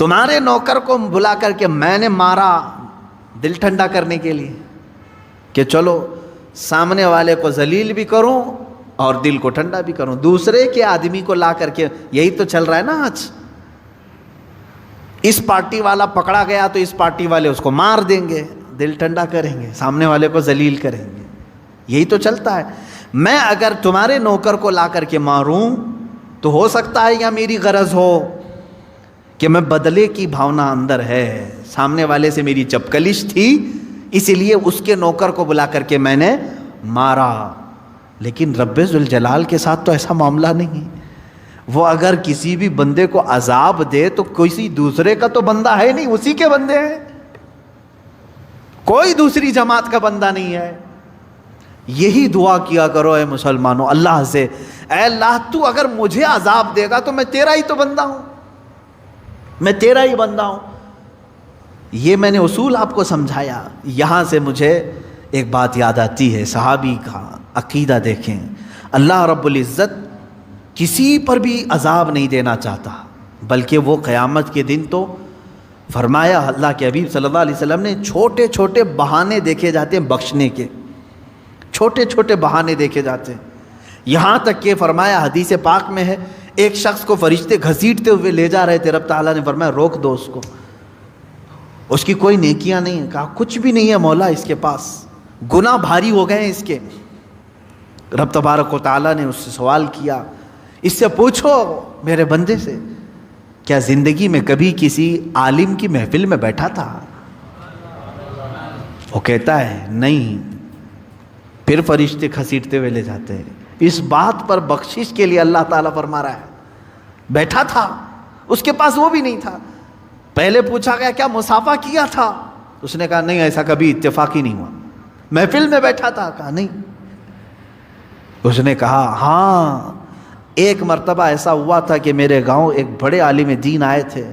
تمہارے نوکر کو بلا کر کے میں نے مارا دل ٹھنڈا کرنے کے لیے کہ چلو سامنے والے کو ذلیل بھی کروں اور دل کو ٹھنڈا بھی کروں. دوسرے کے آدمی کو لا کر کے, یہی تو چل رہا ہے نا آج. اس پارٹی والا پکڑا گیا تو اس پارٹی والے اس کو مار دیں گے, دل ٹھنڈا کریں گے, سامنے والے کو ذلیل کریں گے. یہی تو چلتا ہے. میں اگر تمہارے نوکر کو لا کر کے ماروں تو ہو سکتا ہے یا میری غرض ہو کہ میں بدلے کی بھاونا اندر ہے, سامنے والے سے میری چپکلش تھی, اسی لیے اس کے نوکر کو بلا کر کے میں نے مارا. لیکن رب ذوالجلال کے ساتھ تو ایسا معاملہ نہیں. وہ اگر کسی بھی بندے کو عذاب دے تو کسی دوسرے کا تو بندہ ہے نہیں, اسی کے بندے ہیں, کوئی دوسری جماعت کا بندہ نہیں ہے. یہی دعا کیا کرو اے مسلمانوں اللہ سے, اے اللہ تو اگر مجھے عذاب دے گا تو میں تیرا ہی تو بندہ ہوں, میں تیرا ہی بندہ ہوں. یہ میں نے اصول آپ کو سمجھایا. یہاں سے مجھے ایک بات یاد آتی ہے, صحابی کا عقیدہ دیکھیں. اللہ رب العزت کسی پر بھی عذاب نہیں دینا چاہتا, بلکہ وہ قیامت کے دن تو فرمایا اللہ کے حبیب صلی اللہ علیہ وسلم نے چھوٹے چھوٹے بہانے دیکھے جاتے ہیں بخشنے کے, چھوٹے چھوٹے بہانے دیکھے جاتے ہیں. یہاں تک کہ فرمایا حدیث پاک میں ہے ایک شخص کو فرشتے گھسیٹتے ہوئے لے جا رہے تھے, رب تعالیٰ نے فرمایا روک دو اس کو, اس کی کوئی نیکیاں نہیں. کہا کچھ بھی نہیں ہے مولا اس کے پاس, گناہ بھاری ہو گئے ہیں اس کے. رب تبارک و تعالیٰ نے اس سے سوال کیا, اس سے پوچھو میرے بندے سے کیا زندگی میں کبھی کسی عالم کی محفل میں بیٹھا تھا؟ وہ کہتا ہے نہیں. پھر فرشتے گھسیٹتے ہوئے لے جاتے ہیں. اس بات پر بخشش کے لیے اللہ تعالیٰ فرما رہا ہے بیٹھا تھا, اس کے پاس وہ بھی نہیں تھا. پہلے پوچھا گیا کیا مسافہ کیا تھا؟ اس نے کہا نہیں ایسا کبھی اتفاق ہی نہیں ہوا. محفل میں بیٹھا تھا؟ کہا نہیں. اس نے کہا ہاں ایک مرتبہ ایسا ہوا تھا کہ میرے گاؤں ایک بڑے عالم دین آئے تھے,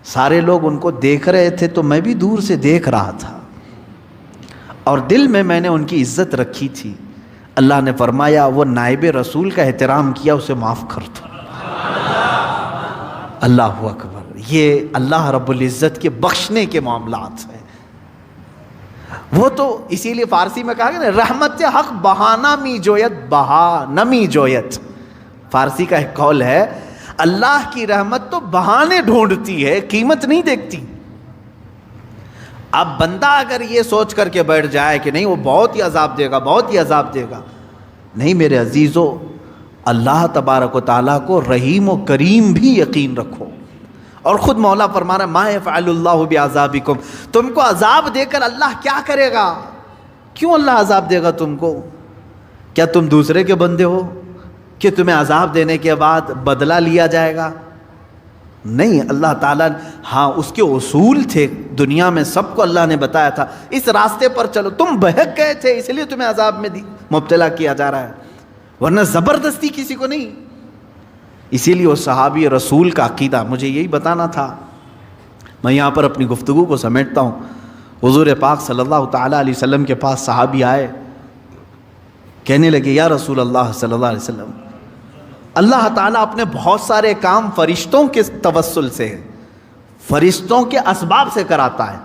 سارے لوگ ان کو دیکھ رہے تھے تو میں بھی دور سے دیکھ رہا تھا اور دل میں نے ان کی عزت رکھی تھی. اللہ نے فرمایا وہ نائب رسول کا احترام کیا, اسے معاف کر دو. اللہ اکبر. یہ اللہ رب العزت کے بخشنے کے معاملات ہیں. وہ تو اسی لیے فارسی میں کہا گیا نا رحمت حق بہانہ می جویت بہا نمی جویت. فارسی کا ایک قول ہے اللہ کی رحمت تو بہانے ڈھونڈتی ہے, قیمت نہیں دیکھتی. اب بندہ اگر یہ سوچ کر کے بیٹھ جائے کہ نہیں وہ بہت ہی عذاب دے گا, بہت ہی عذاب دے گا, نہیں میرے عزیزو, اللہ تبارک و تعالیٰ کو رحیم و کریم بھی یقین رکھو. اور خود مولا فرما رہا ہے ما یفعل اللہ بعذابکم, تم کو عذاب دے کر اللہ کیا کرے گا؟ کیوں اللہ عذاب دے گا تم کو؟ کیا تم دوسرے کے بندے ہو کہ تمہیں عذاب دینے کے بعد بدلہ لیا جائے گا؟ نہیں. اللہ تعالیٰ ہاں اس کے اصول تھے دنیا میں, سب کو اللہ نے بتایا تھا اس راستے پر چلو, تم بہک گئے تھے اس لیے تمہیں عذاب میں مبتلا کیا جا رہا ہے, ورنہ زبردستی کسی کو نہیں. اسی لیے وہ صحابی رسول کا عقیدہ مجھے یہی بتانا تھا. میں یہاں پر اپنی گفتگو کو سمیٹتا ہوں. حضور پاک صلی اللہ تعالیٰ علیہ وسلم کے پاس صحابی آئے, کہنے لگے یا رسول اللہ صلی اللہ علیہ وسلم اللہ تعالیٰ اپنے بہت سارے کام فرشتوں کے توسل سے, فرشتوں کے اسباب سے کراتا ہے.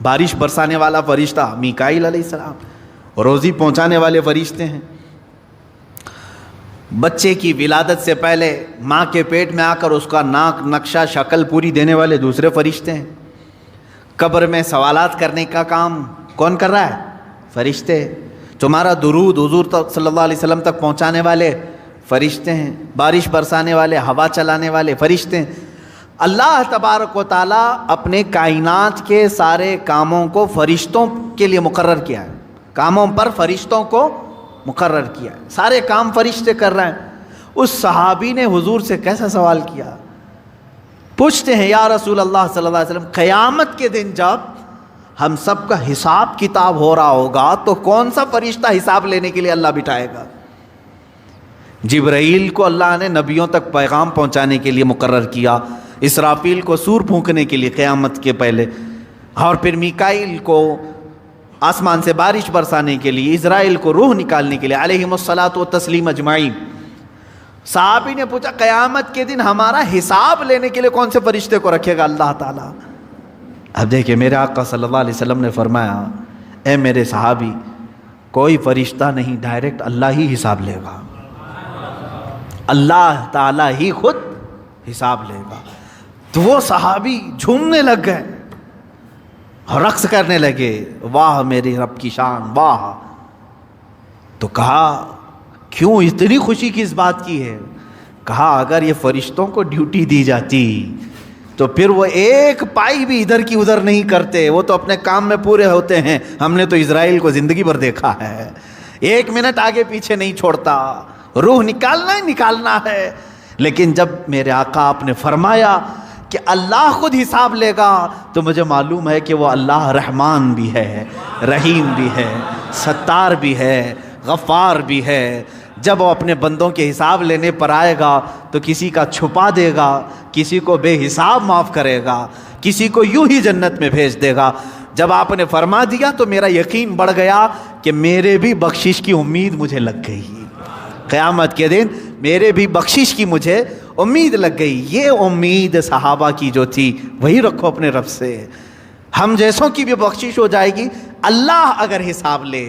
بارش برسانے والا فرشتہ میکائیل علیہ السلام, روزی پہنچانے والے فرشتے ہیں, بچے کی ولادت سے پہلے ماں کے پیٹ میں آ کر اس کا ناک نقشہ شکل پوری دینے والے دوسرے فرشتے ہیں, قبر میں سوالات کرنے کا کام کون کر رہا ہے؟ فرشتے. تمہارا درود حضور صلی اللہ علیہ وسلم تک پہنچانے والے فرشتے ہیں, بارش برسانے والے, ہوا چلانے والے فرشتے ہیں. اللہ تبارک و تعالیٰ اپنے کائنات کے سارے کاموں کو فرشتوں کے لیے مقرر کیا ہے, کاموں پر فرشتوں کو مقرر کیا ہے, سارے کام فرشتے کر رہے ہیں. اس صحابی نے حضور سے کیسا سوال کیا؟ پوچھتے ہیں یا رسول اللہ صلی اللہ علیہ وسلم قیامت کے دن جب ہم سب کا حساب کتاب ہو رہا ہوگا تو کون سا فرشتہ حساب لینے کے لیے اللہ بٹھائے گا؟ جبرائیل کو اللہ نے نبیوں تک پیغام پہنچانے کے لیے مقرر کیا, اسرافیل کو سور پھونکنے کے لیے قیامت کے پہلے, اور پھر میکائیل کو آسمان سے بارش برسانے کے لیے, اسرائیل کو روح نکالنے کے لیے, علیہم الصلاۃ و تسلیم اجمعین. صحابی نے پوچھا قیامت کے دن ہمارا حساب لینے کے لیے کون سے فرشتے کو رکھے گا اللہ تعالیٰ؟ اب دیکھیں میرے آقا صلی اللہ علیہ وسلم نے فرمایا اے میرے صحابی کوئی فرشتہ نہیں، ڈائریکٹ اللہ ہی حساب لے گا، اللہ تعالیٰ ہی خود حساب لے گا۔ تو وہ صحابی جھومنے لگ گئے، رقص کرنے لگے، واہ میری رب کی شان، واہ۔ تو کہا کیوں اتنی خوشی کس بات کی ہے؟ کہا اگر یہ فرشتوں کو ڈیوٹی دی جاتی تو پھر وہ ایک پائی بھی ادھر کی ادھر نہیں کرتے، وہ تو اپنے کام میں پورے ہوتے ہیں۔ ہم نے تو اسرائیل کو زندگی بھر دیکھا ہے، ایک منٹ آگے پیچھے نہیں چھوڑتا، روح نکالنا ہی نکالنا ہے۔ لیکن جب میرے آقا آپ نے فرمایا کہ اللہ خود حساب لے گا تو مجھے معلوم ہے کہ وہ اللہ رحمان بھی ہے، رحیم بھی ہے، ستار بھی ہے، غفار بھی ہے۔ جب وہ اپنے بندوں کے حساب لینے پر آئے گا تو کسی کا چھپا دے گا، کسی کو بے حساب معاف کرے گا، کسی کو یوں ہی جنت میں بھیج دے گا۔ جب آپ نے فرما دیا تو میرا یقین بڑھ گیا کہ میرے بھی بخشش کی امید مجھے لگ گئی، قیامت کے دن میرے بھی بخشش کی مجھے امید لگ گئی۔ یہ امید صحابہ کی جو تھی وہی رکھو اپنے رب سے، ہم جیسوں کی بھی بخشش ہو جائے گی اللہ اگر حساب لے۔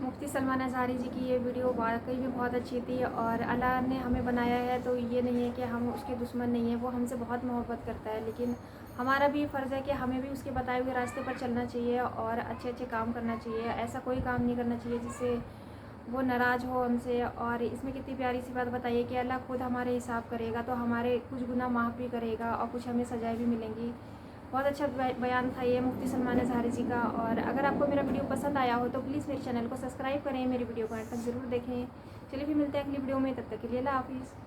مفتی سلمان اظہاری جی کی یہ ویڈیو واقعی میں بہت اچھی تھی، اور اللہ نے ہمیں بنایا ہے تو یہ نہیں ہے کہ ہم اس کے دشمن نہیں ہیں، وہ ہم سے بہت محبت کرتا ہے، لیکن ہمارا بھی فرض ہے کہ ہمیں بھی اس کے بتائے ہوئے راستے پر چلنا چاہیے اور اچھے اچھے کام کرنا چاہیے۔ ایسا کوئی کام نہیں کرنا چاہیے جس سے وہ ناراض ہو ہم سے۔ اور اس میں کتنی پیاری سی بات بتائیے کہ اللہ خود ہمارے حساب کرے گا تو ہمارے کچھ گناہ معاف بھی کرے گا اور کچھ ہمیں سزائیں بھی ملیں گی۔ بہت اچھا بیان تھا یہ مفتی سلمان اظہاری جی کا۔ اور اگر آپ کو میرا ویڈیو پسند آیا ہو تو پلیز میرے چینل کو سبسکرائب کریں، میری ویڈیو کو اینڈ تک ضرور دیکھیں۔ چلیے پھر ملتے ہیں اگلی ویڈیو میں، تب تک کے لیے اللہ حافظ۔